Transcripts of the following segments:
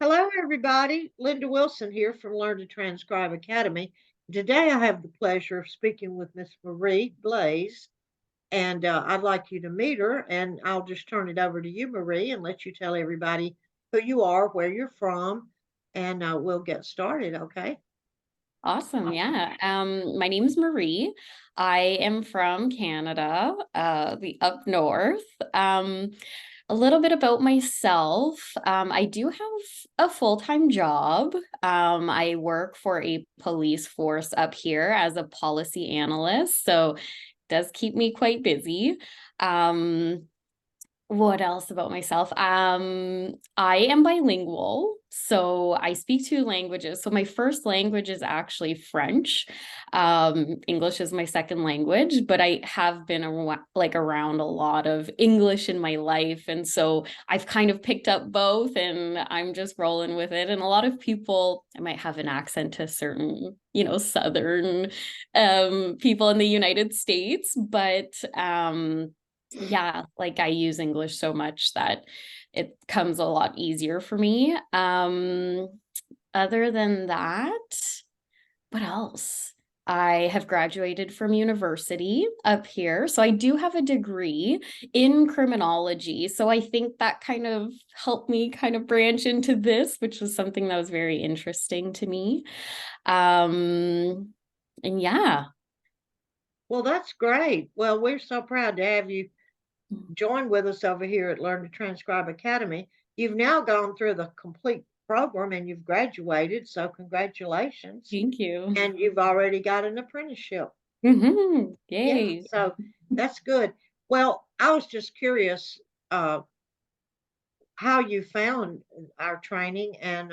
Hello, everybody. Linda Wilson here from Learn to Transcribe Academy. Today, I have the pleasure of speaking with Miss Marie Blais, and I'd like you to meet her. And I'll just turn it over to you, Marie, and let you tell everybody who you are, where you're from, and we'll get started. Okay? Awesome. Yeah. My name's Marie. I am from Canada, the up north. A little bit about myself. I do have a full-time job. I work for a police force up here as a policy analyst, so it does keep me quite busy. What else about myself? I am bilingual, so I speak two languages. So my first language is actually French. English is my second language, but I have been around a lot of English in my life, and so I've kind of picked up both, and I'm just rolling with it. And a lot of people, I might have an accent to certain, Southern people in the United States, but yeah, like I use English so much that it comes a lot easier for me. Other than that, what else? I have graduated from university up here. So I do have a degree in criminology. So I think that kind of helped me kind of branch into this, which was something that was very interesting to me. And yeah. Well, that's great. Well, we're so proud to have you join with us over here at Learn to Transcribe Academy. You've now gone through the complete program and you've graduated, so congratulations. Thank you. And you've already got an apprenticeship. Yeah, Yay. so that's good. Well, I was just curious uh, how you found our training and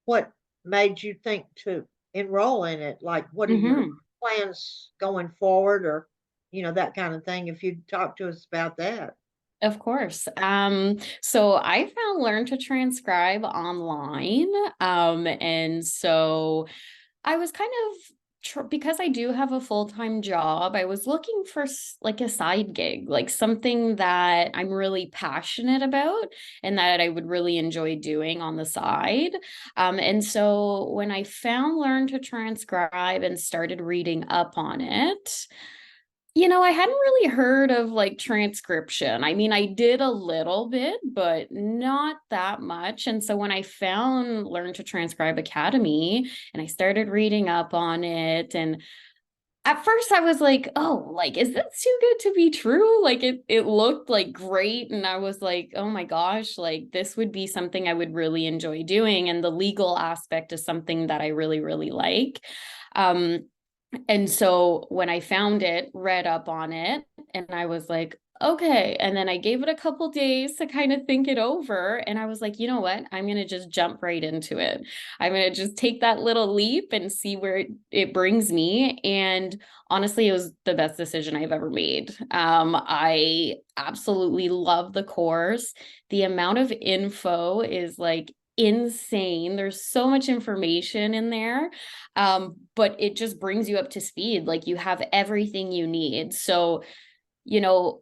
what made you think to enroll in it. Like, what are your hmm plans going forward, or that kind of thing? If you'd talk to us about that. Of course. So I found Learn to Transcribe online. And so I was kind of because I do have a full-time job, I was looking for like a side gig, like something that I'm really passionate about and that I would really enjoy doing on the side. And so when I found Learn to Transcribe and started reading up on it, I hadn't really heard of like transcription. I mean, I did a little bit, but not that much. And so when I found Learn to Transcribe Academy and I started reading up on it, and at first I was like, oh, like, is this too good to be true? Like it looked like great. And I was like, oh my gosh, like this would be something I would really enjoy doing. And the legal aspect is something that I really, really like. And so when I found it, read up on it, and I was like, okay. And then I gave it a couple days to kind of think it over. And I was like, you know what? I'm going to just jump right into it. I'm going to just take that little leap and see where it brings me. And honestly, it was the best decision I've ever made. I absolutely love the course. The amount of info is like insane. There's so much information in there, but it just brings you up to speed. Like you have everything you need. So, you know,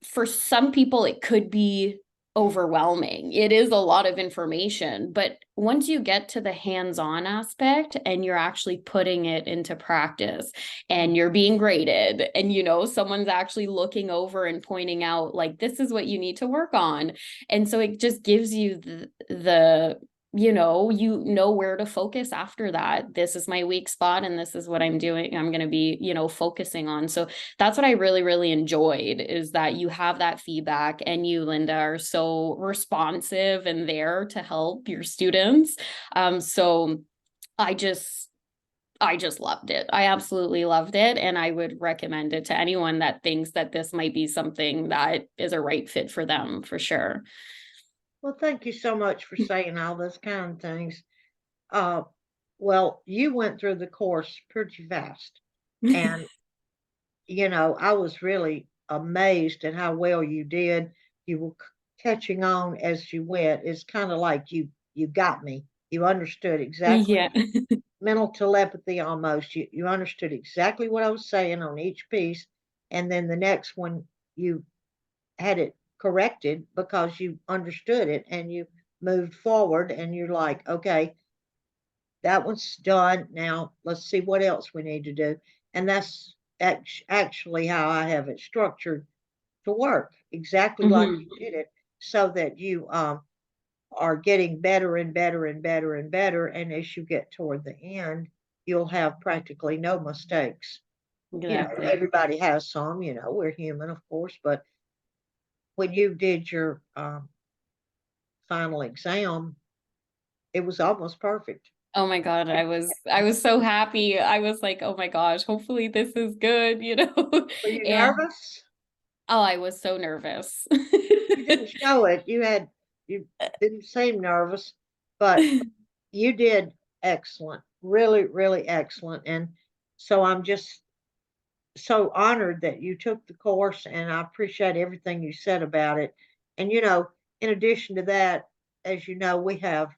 for some people, it could be overwhelming. It is a lot of information, but once you get to the hands-on aspect and you're actually putting it into practice and you're being graded and someone's actually looking over and pointing out like this is what you need to work on, and so it just gives you the where to focus after that. This is my weak spot and this is what I'm going to be focusing on. So that's what I really, really enjoyed, is that you have that feedback and you, Linda, are so responsive and there to help your students. So I just loved it. I absolutely loved it. And I would recommend it to anyone that thinks that this might be something that is a right fit for them, for sure. Well, thank you so much for saying all those kind of things. Uh, well, you went through the course pretty fast, and I was really amazed at how well you did. You were catching on as you went. It's kind of like you got me. You understood exactly, Yeah. mental telepathy almost. You understood exactly what I was saying on each piece, and then the next one you had it corrected because you understood it and you moved forward, and you're like, okay, that one's done. Now let's see what else we need to do. And that's actually how I have it structured to work, exactly like Mhm. you did it, so that you are getting better and better and better and better. And as you get toward the end, you'll have practically no mistakes. Exactly. Everybody has some, we're human, of course, but when you did your final exam, it was almost perfect. Oh my God, I was so happy. I was like, oh my gosh, hopefully this is good, you know? Were you And nervous? oh, I was so nervous. You didn't show it. You didn't seem nervous, but you did excellent. Really, really excellent. And so I'm just so honored that you took the course, and I appreciate everything you said about it. And in addition to that, as you know, we have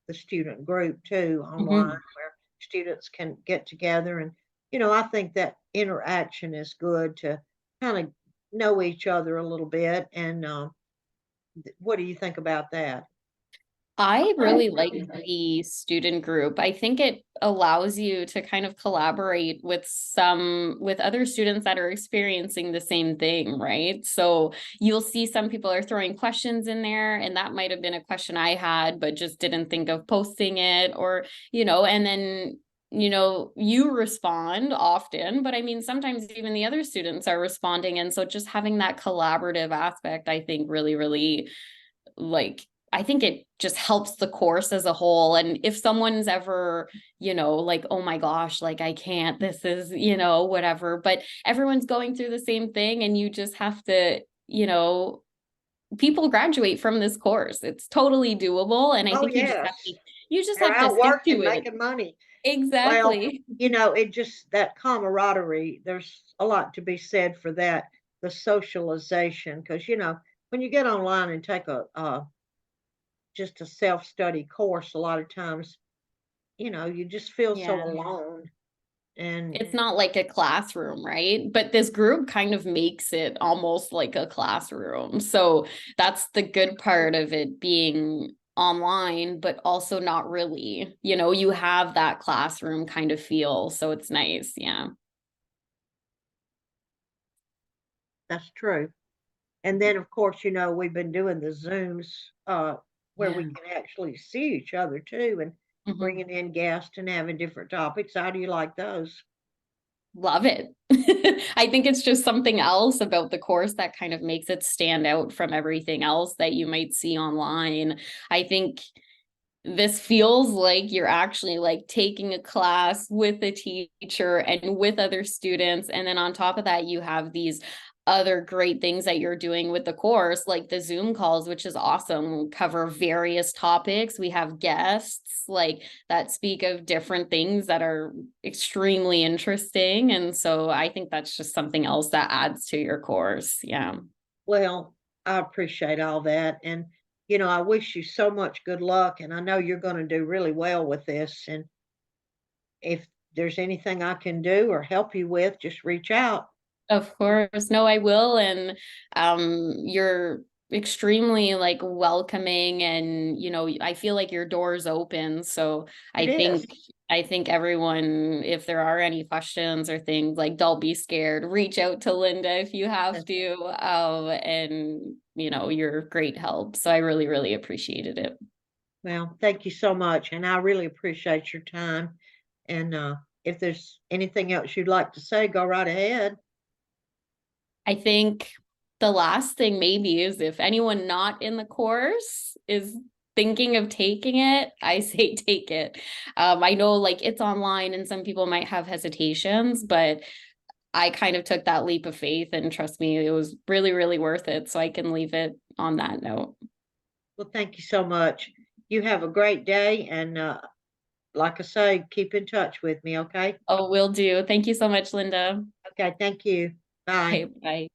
the student group too online, Mhm. where students can get together. And I think that interaction is good to kind of know each other a little bit. And what do you think about that? I really like the student group. I think it allows you to kind of collaborate with other students that are experiencing the same thing, right? So you'll see some people are throwing questions in there, and that might have been a question I had, but just didn't think of posting it, or, and then you respond often, but I mean, sometimes even the other students are responding. And so just having that collaborative aspect, I think really, really like I think it just helps the course as a whole. And if someone's ever, like, oh my gosh, like I can't, this is, whatever, but everyone's going through the same thing, and you just have to, people graduate from this course. It's totally doable. And I Oh, think yes. you just They're have to out stick to working, it. making money. Well, Exactly. it just that camaraderie, there's a lot to be said for that, the socialization, because, when you get online and take just a self-study course, a lot of times, you just feel so Yeah. alone. And It's not like a classroom, right? But this group kind of makes it almost like a classroom. So that's the good part of it being online, but also not really. You have that classroom kind of feel. So it's nice. Yeah. that's true. And then, of course, we've been doing the Zooms where we Yeah. can actually see each other too, and Mhm. bringing in guests and having different topics. How do you like those? Love it. I think it's just something else about the course that kind of makes it stand out from everything else that you might see online. I think this feels like you're actually like taking a class with a teacher and with other students. And then on top of that, you have these other great things that you're doing with the course, like the Zoom calls, which is awesome. We cover various topics. We have guests like that speak of different things that are extremely interesting. And so I think that's just something else that adds to your course. Yeah. Well, I appreciate all that. And, I wish you so much good luck. And I know you're going to do really well with this. And if there's anything I can do or help you with, just reach out. Of course. No, I will. And you're extremely like welcoming, and I feel like your door's open. So It I is. think I think everyone, if there are any questions or things, like don't be scared. Reach out to Linda if you have to. And you're great help. So I really, really appreciated it. Well, thank you so much. And I really appreciate your time. And if there's anything else you'd like to say, go right ahead. I think the last thing maybe is if anyone not in the course is thinking of taking it, I say take it. I know like it's online and some people might have hesitations, but I kind of took that leap of faith, and trust me, it was really, really worth it. So I can leave it on that note. Well, thank you so much. You have a great day. And like I say, keep in touch with me. Okay. Oh, will do. Thank you so much, Linda. Okay. Thank you. Bye. Okay, bye.